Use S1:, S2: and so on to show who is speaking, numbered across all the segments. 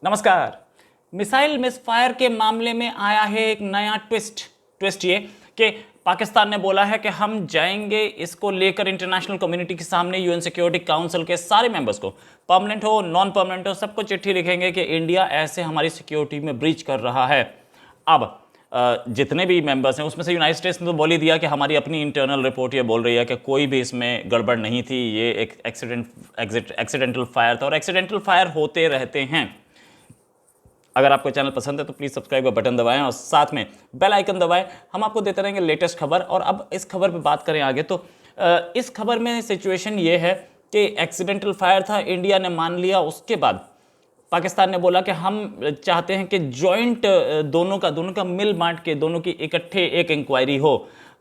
S1: नमस्कार। Missile misfire के मामले में आया है एक नया ट्विस्ट ये कि पाकिस्तान ने बोला है कि हम जाएंगे इसको लेकर इंटरनेशनल कम्युनिटी के सामने, यूएन सिक्योरिटी काउंसिल के सारे मेंबर्स को, परमानेंट हो नॉन परमानेंट हो, सबको चिट्ठी लिखेंगे कि इंडिया ऐसे हमारी सिक्योरिटी में ब्रीच कर रहा है। अब जितने भी मेंबर्स हैं उसमें से यूनाइटेड स्टेट्स ने तो बोल ही दिया कि हमारी अपनी इंटरनल रिपोर्ट ये बोल रही है कि कोई भी इसमें गड़बड़ नहीं थी, ये एक एक्सीडेंटल फायर था और एक्सीडेंटल फायर होते रहते हैं। अगर आपको चैनल पसंद है तो प्लीज़ सब्सक्राइब का बटन दबाएं और साथ में बेल आइकन दबाएं। हम आपको देते रहेंगे लेटेस्ट खबर। और अब इस खबर पे बात करें आगे तो इस खबर में सिचुएशन ये है कि एक्सीडेंटल फायर था, इंडिया ने मान लिया। उसके बाद पाकिस्तान ने बोला कि हम चाहते हैं कि जॉइंट दोनों का मिल बांट के दोनों की इकट्ठे एक इंक्वायरी हो।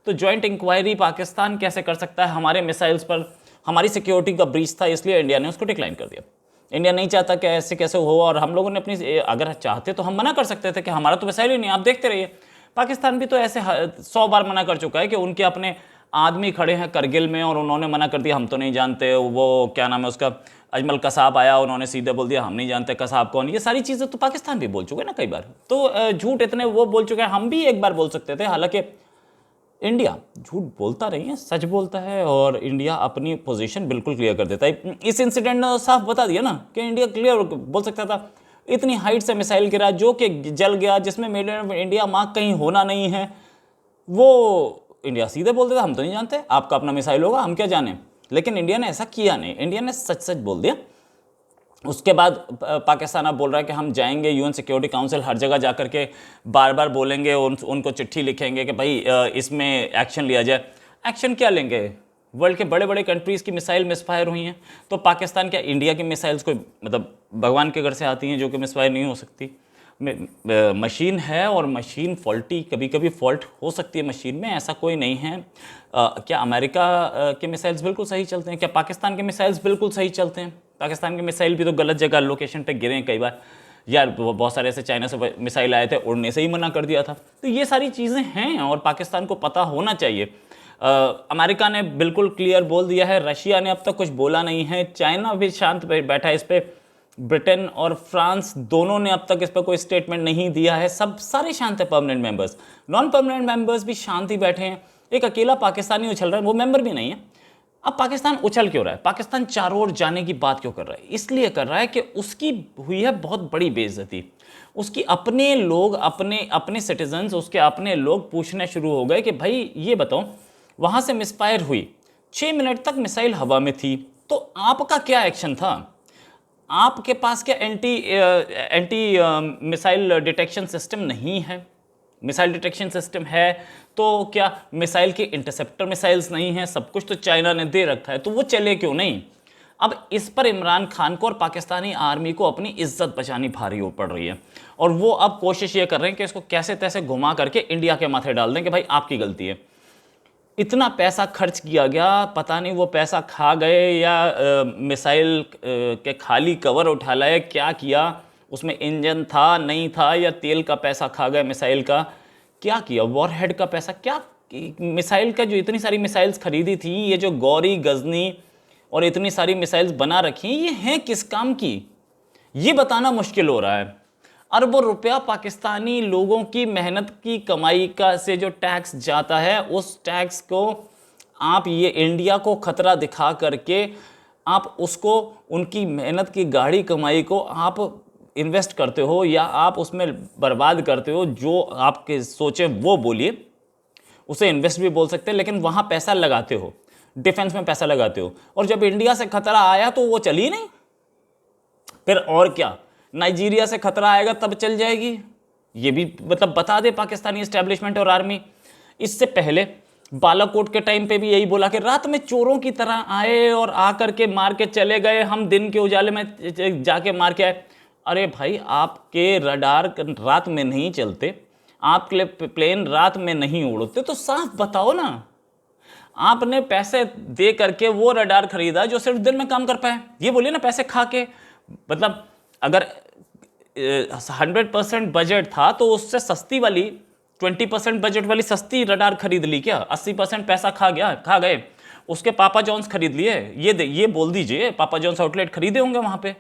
S1: तो जॉइंट इंक्वायरी पाकिस्तान कैसे कर सकता है? हमारे मिसाइल्स पर हमारी सिक्योरिटी का ब्रीच था, इसलिए इंडिया ने उसको डिक्लाइन कर दिया। इंडिया नहीं चाहता कि ऐसे कैसे हो, और हम लोगों ने अपनी, अगर चाहते तो हम मना कर सकते थे कि हमारा तो मिसाइल ही नहीं, आप देखते रहिए। पाकिस्तान भी तो ऐसे 100 बार मना कर चुका है कि उनके अपने आदमी खड़े हैं करगिल में और उन्होंने मना कर दिया हम तो नहीं जानते। वो क्या नाम है उसका, अजमल कसाब आया, उन्होंने सीधे बोल दिया हम नहीं जानते कसाब कौन। ये सारी चीज़ें तो पाकिस्तान भी बोल चुके हैं ना कई बार। तो झूठ इतने वो बोल चुके हैं, हम भी एक बार बोल सकते थे। हालांकि इंडिया झूठ बोलता नहीं है, सच बोलता है और इंडिया अपनी पोजीशन बिल्कुल क्लियर कर देता है। इस इंसिडेंट ने साफ बता दिया ना कि इंडिया क्लियर बोल सकता था। इतनी हाइट से मिसाइल गिरा जो कि जल गया, जिसमें मेड इन इंडिया मार्क कहीं होना नहीं है, वो इंडिया सीधे बोल देता हम तो नहीं जानते, आपका अपना मिसाइल होगा हम क्या जाने। लेकिन इंडिया ने ऐसा किया नहीं, इंडिया ने सच सच बोल दिया। उसके बाद पाकिस्तान अब बोल रहा है कि हम जाएंगे यूएन सिक्योरिटी काउंसिल, हर जगह जाकर के बार बार बोलेंगे, उनको चिट्ठी लिखेंगे कि भाई इसमें एक्शन लिया जाए। एक्शन क्या लेंगे? वर्ल्ड के बड़े बड़े कंट्रीज़ की मिसाइल मिसफायर हुई हैं, तो पाकिस्तान क्या इंडिया की मिसाइल्स कोई मतलब भगवान के घर से आती हैं जो कि मिसफायर नहीं हो सकती? मशीन है और मशीन फॉल्टी, कभी कभी फॉल्ट हो सकती है मशीन में, ऐसा कोई नहीं है। क्या अमेरिका के मिसाइल्स बिल्कुल सही चलते हैं? क्या पाकिस्तान के मिसाइल्स बिल्कुल सही चलते हैं? पाकिस्तान के मिसाइल भी तो गलत जगह लोकेशन पे गिरे हैं कई बार यार। बहुत सारे ऐसे चाइना से मिसाइल आए थे, उड़ने से ही मना कर दिया था। तो ये सारी चीज़ें हैं और पाकिस्तान को पता होना चाहिए। अमेरिका ने बिल्कुल क्लियर बोल दिया है, रशिया ने अब तक कुछ बोला नहीं है, चाइना भी शांत बैठा है इस पर, ब्रिटेन और फ्रांस दोनों ने अब तक इस पर कोई स्टेटमेंट नहीं दिया है। सब सारे शांत है, permanent members, non permanent members भी शांति बैठे हैं। एक अकेला पाकिस्तानी उछल रहा है, वो मेंबर भी नहीं है। अब पाकिस्तान उछल क्यों रहा है? पाकिस्तान चारों ओर जाने की बात क्यों कर रहा है? इसलिए कर रहा है कि उसकी हुई है बहुत बड़ी बेइज्जती। उसकी अपने लोग, अपने सिटीजन्स, उसके अपने लोग पूछने शुरू हो गए कि भाई ये बताओ, वहां से मिसफायर हुई, 6 मिनट तक मिसाइल हवा में थी, तो आपका क्या एक्शन था? आपके पास क्या एंटी मिसाइल डिटेक्शन सिस्टम नहीं है? मिसाइल डिटेक्शन सिस्टम है तो क्या मिसाइल के इंटरसेप्टर मिसाइल्स नहीं हैं? सब कुछ तो चाइना ने दे रखा है, तो वो चले क्यों नहीं? अब इस पर इमरान खान को और पाकिस्तानी आर्मी को अपनी इज्जत बचानी भारी हो पड़ रही है, और वो अब कोशिश ये कर रहे हैं कि इसको कैसे तैसे घुमा करके इंडिया के माथे डाल दें कि भाई आपकी गलती है। इतना पैसा खर्च किया गया, पता नहीं वो पैसा खा गए या मिसाइल के खाली कवर उठा लाए, क्या किया? उसमें इंजन था नहीं था, या तेल का पैसा खा गए मिसाइल का, क्या किया? वॉरहेड का पैसा क्या? मिसाइल का जो इतनी सारी मिसाइल्स खरीदी थी, ये जो गौरी गजनी और इतनी सारी मिसाइल्स बना रखी, ये हैं किस काम की? ये बताना मुश्किल हो रहा है। अरबों रुपया पाकिस्तानी लोगों की मेहनत की कमाई का से जो टैक्स जाता है, उस टैक्स को आप ये इंडिया को खतरा दिखा करके आप उसको, उनकी मेहनत की गाढ़ी कमाई को आप इन्वेस्ट करते हो या आप उसमें बर्बाद करते हो। जो आपके सोचे वो बोलिए, उसे इन्वेस्ट भी बोल सकते हैं, लेकिन वहाँ पैसा लगाते हो, डिफेंस में पैसा लगाते हो। और जब इंडिया से खतरा आया तो वो चली नहीं, फिर और क्या? नाइजीरिया से खतरा आएगा तब चल जाएगी। ये भी मतलब बता दे पाकिस्तानी एस्टेब्लिशमेंट और आर्मी। इससे पहले बालाकोट के टाइम पे भी यही बोला कि रात में चोरों की तरह आए और आकर के मार के चले गए, हम दिन के उजाले में जाके मार के आए। अरे भाई, आपके रडार रात में नहीं चलते, आपके प्लेन रात में नहीं उड़ते, तो साफ बताओ ना। आपने पैसे दे करके वो रडार खरीदा जो सिर्फ दिन में काम कर पाए, ये बोलिए ना, पैसे खा के। मतलब अगर 100% बजट था तो उससे सस्ती वाली 20% बजट वाली सस्ती रडार खरीद ली क्या? 80% पैसा खा गए, उसके पापा जॉन्स खरीद लिए। ये बोल दीजिए, पापा जॉन्स आउटलेट खरीदे होंगे वहां पे।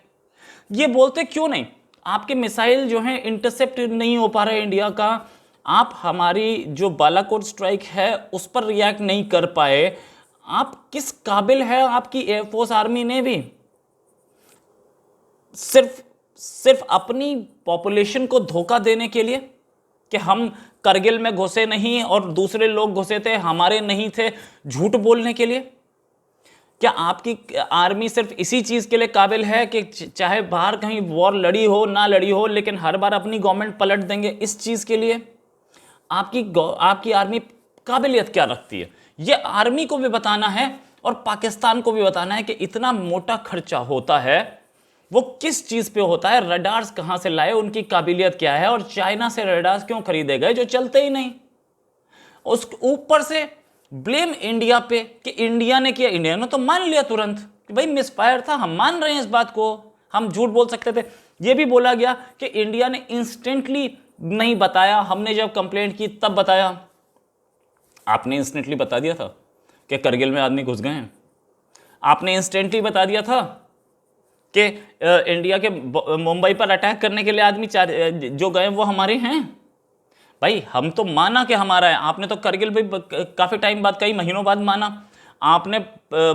S1: ये बोलते क्यों नहीं? आपके मिसाइल जो हैं इंटरसेप्ट नहीं हो पा रहे इंडिया का, आप हमारी जो बालाकोट स्ट्राइक है उस पर रिएक्ट नहीं कर पाए। आप किस काबिल है आपकी एयरफोर्स, आर्मी, नेवी? सिर्फ अपनी पॉपुलेशन को धोखा देने के लिए कि हम करगिल में घुसे नहीं और दूसरे लोग घुसे थे, हमारे नहीं थे, झूठ बोलने के लिए? क्या आपकी आर्मी सिर्फ इसी चीज के लिए काबिल है कि चाहे बाहर कहीं वॉर लड़ी हो ना लड़ी हो लेकिन हर बार अपनी गवर्नमेंट पलट देंगे, इस चीज के लिए? आपकी आर्मी काबिलियत क्या रखती है? ये आर्मी को भी बताना है और पाकिस्तान को भी बताना है कि इतना मोटा खर्चा होता है वो किस चीज पे होता है, रडार्स कहां से लाए, उनकी काबिलियत क्या है, और चाइना से रडार्स क्यों खरीदे गए जो चलते ही नहीं। उस ऊपर से ब्लेम इंडिया पे कि इंडिया ने किया। इंडिया ने तो मान लिया तुरंत कि भाई मिसफायर था, हम मान रहे हैं इस बात को, हम झूठ बोल सकते थे। यह भी बोला गया कि इंडिया ने इंस्टेंटली नहीं बताया, हमने जब कंप्लेंट की तब बताया। आपने इंस्टेंटली बता दिया था कि करगिल में आदमी घुस गए हैं, आपने इंस्टेंटली बता दिया था कि इंडिया के मुंबई पर अटैक करने के लिए आदमी जो गए वो हमारे हैं। भाई हम तो माना कि हमारा है, आपने तो करगिल भी काफ़ी टाइम बाद, कई महीनों बाद माना। आपने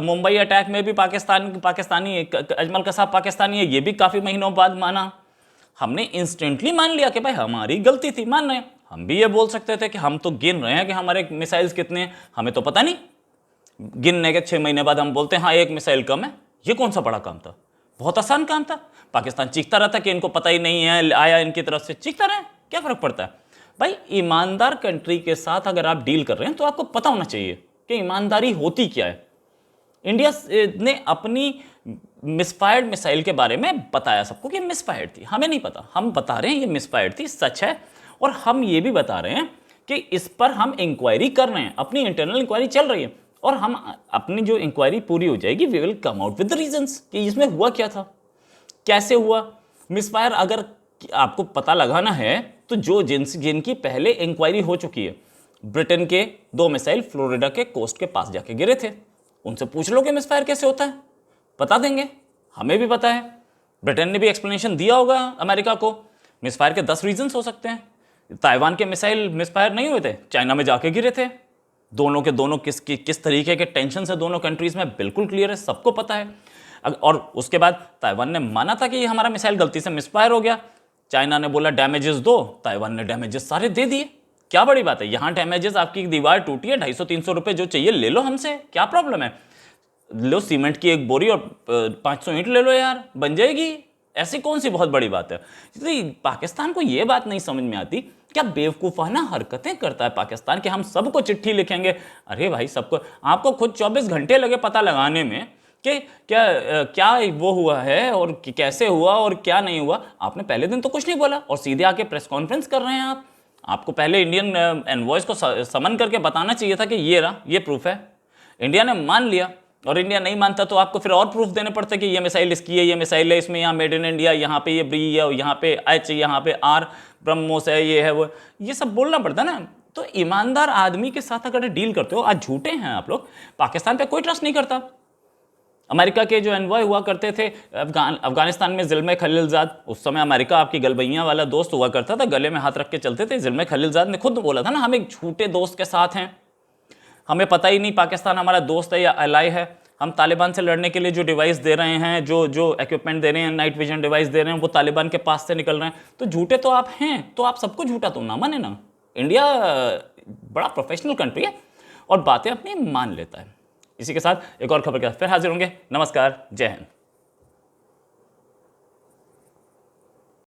S1: मुंबई अटैक में भी पाकिस्तानी अजमल कसाब पाकिस्तानी है, ये भी काफ़ी महीनों बाद माना। हमने इंस्टेंटली मान लिया कि भाई हमारी गलती थी, मान रहे हैं। हम भी ये बोल सकते थे कि हम तो गिन रहे हैं कि हमारे मिसाइल्स कितने हैं, हमें तो पता नहीं। गिनने के 6 महीने बाद हम बोलते हैं हाँ एक मिसाइल कम है। ये कौन सा बड़ा काम था? बहुत आसान काम था। पाकिस्तान चीखता रहता कि इनको पता ही नहीं है, आया इनकी तरफ से, चीखता रहे, क्या फर्क पड़ता है? भाई ईमानदार कंट्री के साथ अगर आप डील कर रहे हैं तो आपको पता होना चाहिए कि ईमानदारी होती क्या है। इंडिया ने अपनी मिसफायर्ड मिसाइल के बारे में बताया सबको कि मिसफायर्ड थी, हमें नहीं पता, हम बता रहे हैं ये मिसफायर्ड थी, सच है। और हम ये भी बता रहे हैं कि इस पर हम इंक्वायरी कर रहे हैं, अपनी इंटरनल इंक्वायरी चल रही है, और हम अपनी जो इंक्वायरी पूरी हो जाएगी we will come out with the reasons कि इसमें हुआ क्या था, कैसे हुआ मिसफायर। अगर आपको पता लगाना है तो जिनकी पहले इंक्वायरी हो चुकी है, ब्रिटेन के 2 मिसाइल फ्लोरिडा के कोस्ट के पास जाके गिरे थे, उनसे पूछ लो कि मिसफायर कैसे होता है, बता देंगे। हमें भी पता है, ब्रिटेन ने भी एक्सप्लेनेशन दिया होगा अमेरिका को। मिसफायर के 10 रीजंस हो सकते हैं। ताइवान के मिसाइल मिसफायर नहीं हुए थे, चाइना में जाके गिरे थे। दोनों के दोनों किस तरीके के टेंशन से दोनों कंट्रीज में बिल्कुल क्लियर है, सबको पता है। और उसके बाद ताइवान ने माना था कि ये हमारा मिसाइल गलती से मिसफायर हो गया, चाइना ने बोला डैमेजेस दो, ताइवान ने डैमेजेस सारे दे दिए। क्या बड़ी बात है, यहां डैमेजेस, आपकी दीवार टूटी है, 250-300 रुपए जो चाहिए ले लो हमसे, क्या प्रॉब्लम है? लो सीमेंट की एक बोरी और 500 ईंट ले लो यार, बन जाएगी। ऐसी कौन सी बहुत बड़ी बात है? इसलिए पाकिस्तान को यह बात नहीं समझ में आती, क्या बेवकूफाना हरकतें करता है पाकिस्तान कि हम सबको चिट्ठी लिखेंगे। अरे भाई सबको, आपको खुद 24 घंटे लगे पता लगाने में कि क्या वो हुआ है और कैसे हुआ और क्या नहीं हुआ। आपने पहले दिन तो कुछ नहीं बोला और सीधे आके प्रेस कॉन्फ्रेंस कर रहे हैं आप। आपको पहले इंडियन एनवॉयज को समन करके बताना चाहिए था कि ये रहा, ये प्रूफ है। इंडिया ने मान लिया, और इंडिया नहीं मानता तो आपको फिर और प्रूफ देने पड़ते कि ये मिसाइल इसकी है, ये मिसाइल है, इसमें यहाँ मेड इन इंडिया, यहाँ पे ये ब्री है, यहाँ पे एच, यहाँ पे आर, ब्रह्मोस है, ये है वो, ये सब बोलना पड़ता ना। तो ईमानदार आदमी के साथ अगर डील करते हो, आज झूठे हैं आप लोग, पाकिस्तान पे कोई ट्रस्ट नहीं करता। अमेरिका के जो एनवॉय हुआ करते थे अफगानिस्तान में, ज़िल्मे खलीलजाद, उस समय अमेरिका आपकी गलबैयाँ वाला दोस्त हुआ करता था, गले में हाथ रख के चलते थे। ज़िल्मे खलीलजाद ने खुद बोला था ना, हम एक झूठे दोस्त के साथ हैं, हमें पता ही नहीं पाकिस्तान हमारा दोस्त है या अलाई है। हम तालिबान से लड़ने के लिए जो डिवाइस दे रहे हैं, जो इक्विपमेंट दे रहे हैं, नाइट विजन डिवाइस दे रहे हैं, वो तालिबान के पास से निकल रहे हैं। तो झूठे तो आप हैं, तो आप सबको झूठा तो ना माने ना। इंडिया बड़ा प्रोफेशनल कंट्री है और बातें अपनी मान लेता है। इसी के साथ एक और खबर के साथ फिर हाजिर होंगे। नमस्कार, जय हिंद।